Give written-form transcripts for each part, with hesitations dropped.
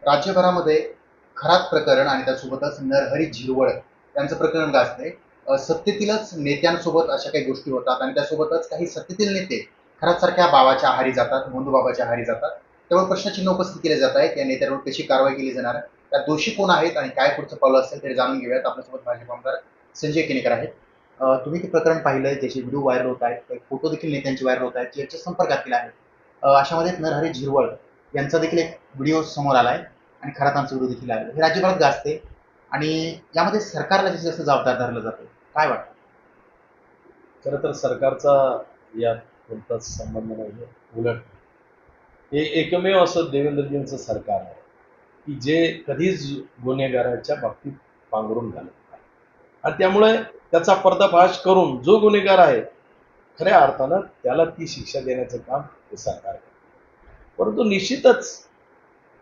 राज्यभरामध्ये खरात प्रकरण आणि त्यासोबतच नरहरी झिरवळ यांचं प्रकरण गाजतंय. सत्तेतीलच नेत्यांसोबत अशा काही गोष्टी होतात आणि त्यासोबतच काही सत्तेतील नेते खरातसारख्या बाबाच्या आहारी जातात, भोंदूबाबाच्या आहारी जातात. त्यामुळे प्रश्नचिन्ह उपस्थित केले जात आहेत. या नेत्यांवर कशी कारवाई केली जाणार आहे, त्या दोषी कोण आहेत आणि काय पुढचं पावलं असेल ते जाणून घेऊयात. आपल्यासोबत भाजप आमदार संजय केनेकर आहेत. तुम्ही ते प्रकरण पाहिलंय, त्याचे व्हिडिओ व्हायरल होत आहेत, काही फोटो देखील नेत्यांचे व्हायरल होत आहेत, जे याच्या संपर्कातील आहेत. अशामध्ये नरहरी झिरवळ यांचा देखील एक व्हिडिओ समोर आलाय आणि खरातांचा व्हिडिओ देखील आहे. हे राज्यभरात गाजते आणि यामध्ये सरकारला जास्तीत जास्त जबाबदार धरलं जातं. काय वाटतं? खरं तर सरकारचा यात कोणताच संबंध नाही. उलट हे एकमेव असं देवेंद्रजींचं सरकार आहे की जे कधीच गुन्हेगाराच्या बाबतीत पांघरून घालत नाही. आणि त्यामुळे त्याचा पर्दाफाश करून जो गुन्हेगार आहे खऱ्या अर्थानं त्याला ती शिक्षा देण्याचं काम हे सरकार करतं. परंतु निश्चितच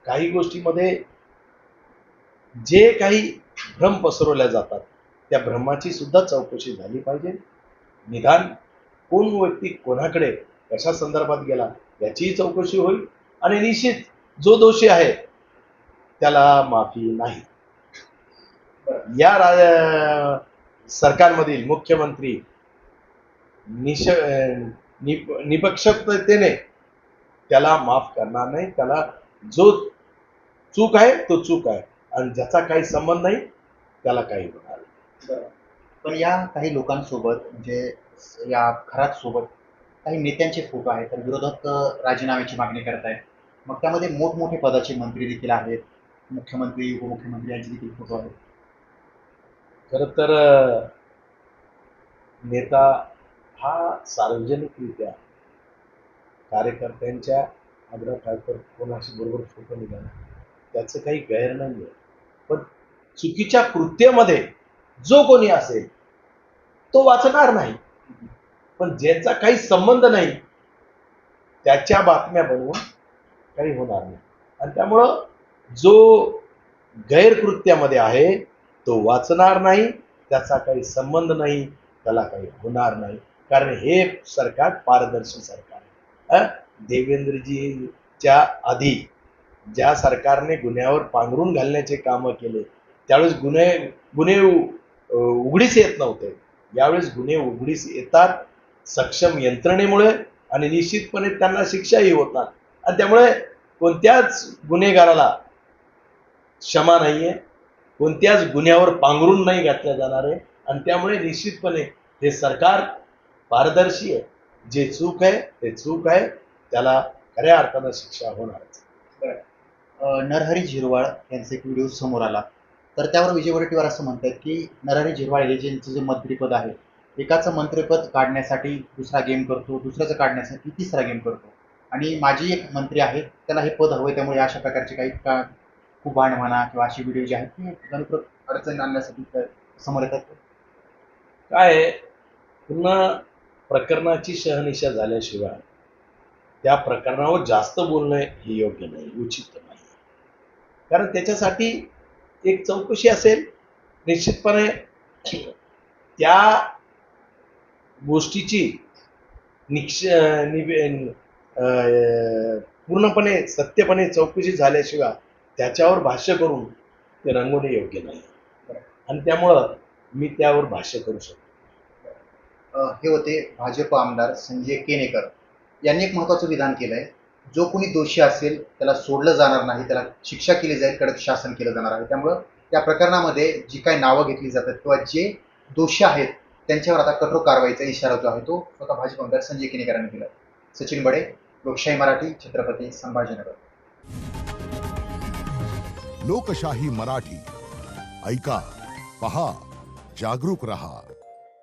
काही गोष्टीमध्ये जे काही भ्रम पसरवल्या जातात त्या भ्रमाची सुद्धा चौकशी झाली पाहिजे. निदान कोण व्यक्ती कोणाकडे कशा संदर्भात गेला याचीही चौकशी होईल आणि निश्चित जो दोषी आहे त्याला माफी नाही. या सरकारमधील मुख्यमंत्री निपक्षतेने त्याला माफ करणार नाही. त्याला जो चूक आहे तो चूक आहे आणि ज्याचा काही संबंध नाही त्याला काही होणार नाही. पण या काही लोकांसोबत म्हणजे या खरात सोबत काही नेत्यांचे फोटो आहेत, तर विरोधक राजीनाम्याची मागणी करत आहेत. मग त्यामध्ये मोठमोठे पदाचे मंत्री देखील आहेत, मुख्यमंत्री उपमुख्यमंत्री यांचे देखील फोटो आहेत. खरं तर नेता हा सार्वजनिकरित्या कार्यकर्त्यांच्या आग्रहाखातर कोणाशी बरोबर फोटो निघाला त्याचं काही गैर नाही आहे. पण चुकीच्या कृत्यामध्ये जो कोणी असेल तो वाचणार नाही. पण ज्याचा काही संबंध नाही त्याच्या बातम्या बनवून काही होणार नाही. आणि त्यामुळं जो गैरकृत्यामध्ये आहे तो वाचणार नाही, त्याचा काही संबंध नाही, त्याला काही होणार नाही. कारण हे सरकार पारदर्शी सरकार आहे. देवेंद्रजीच्या आधी ज्या सरकारने गुन्ह्यावर पांघरून घालण्याचे कामं केले त्यावेळेस गुन्हे उघडीस येत नव्हते. यावेळेस गुन्हे उघडीस येतात सक्षम यंत्रणेमुळे आणि निश्चितपणे त्यांना शिक्षाही होतात. आणि त्यामुळे कोणत्याच गुन्हेगाराला क्षमा नाहीये, कोणत्याच गुन्ह्यावर पांघरून नाही घातल्या जाणार आहे. आणि त्यामुळे निश्चितपणे हे सरकार पारदर्शी आहे. जे चूक आहे ते चूक आहे, त्याला खऱ्या अर्थानं शिक्षा होणारच. नरहरी झिरवाळ यांचा एक व्हिडिओ समोर आला, तर त्यावर विजय वडेट्टीवार असं म्हणतात की नरहरी झिरवाळ हे ज्यांचं जे मंत्रिपद आहे, एकाचं मंत्रिपद काढण्यासाठी दुसरा गेम करतो, दुसऱ्याचं काढण्यासाठी तिसरा गेम करतो. आणि माझी एक मंत्री आहे, त्याला हे पद हवंय, त्यामुळे अशा प्रकारचे काही कुभांड म्हणा किंवा अशी व्हिडिओ जे आहेत ते गणप्रत अडचणी आणण्यासाठी समोर येतात. काय पुन्हा प्रकरणाची शहानिशा झाल्याशिवाय त्या प्रकरणावर जास्त बोलणं हे योग्य नाही, उचित नाही. कारण त्याच्यासाठी एक चौकशी असेल. निश्चितपणे त्या गोष्टीची पूर्णपणे सत्यपणे चौकशी झाल्याशिवाय त्याच्यावर भाष्य करून ते रंगवणे योग्य नाही. आणि त्यामुळं मी त्यावर भाष्य करू शकतो. हे होते भाजप आमदार संजय केनेकर. यांनी एक महत्त्वाचं विधान केलंय, जो कोणी दोषी असेल त्याला सोडलं जाणार नाही, त्याला शिक्षा केली जाईल, कडक शासन केलं जाणार आहे. त्यामुळं त्या प्रकरणामध्ये जी काही नावं घेतली जातात किंवा जे दोषी आहेत त्यांच्यावर आता कठोर कारवाईचा इशारा जो आहे तो स्वतः भाजप आमदार संजय केनेकरांनी दिला. सचिन बडे, लोकशाही मराठी, छत्रपती संभाजीनगर. लोकशाही मराठी ऐका, पहा, जागरूक रहा.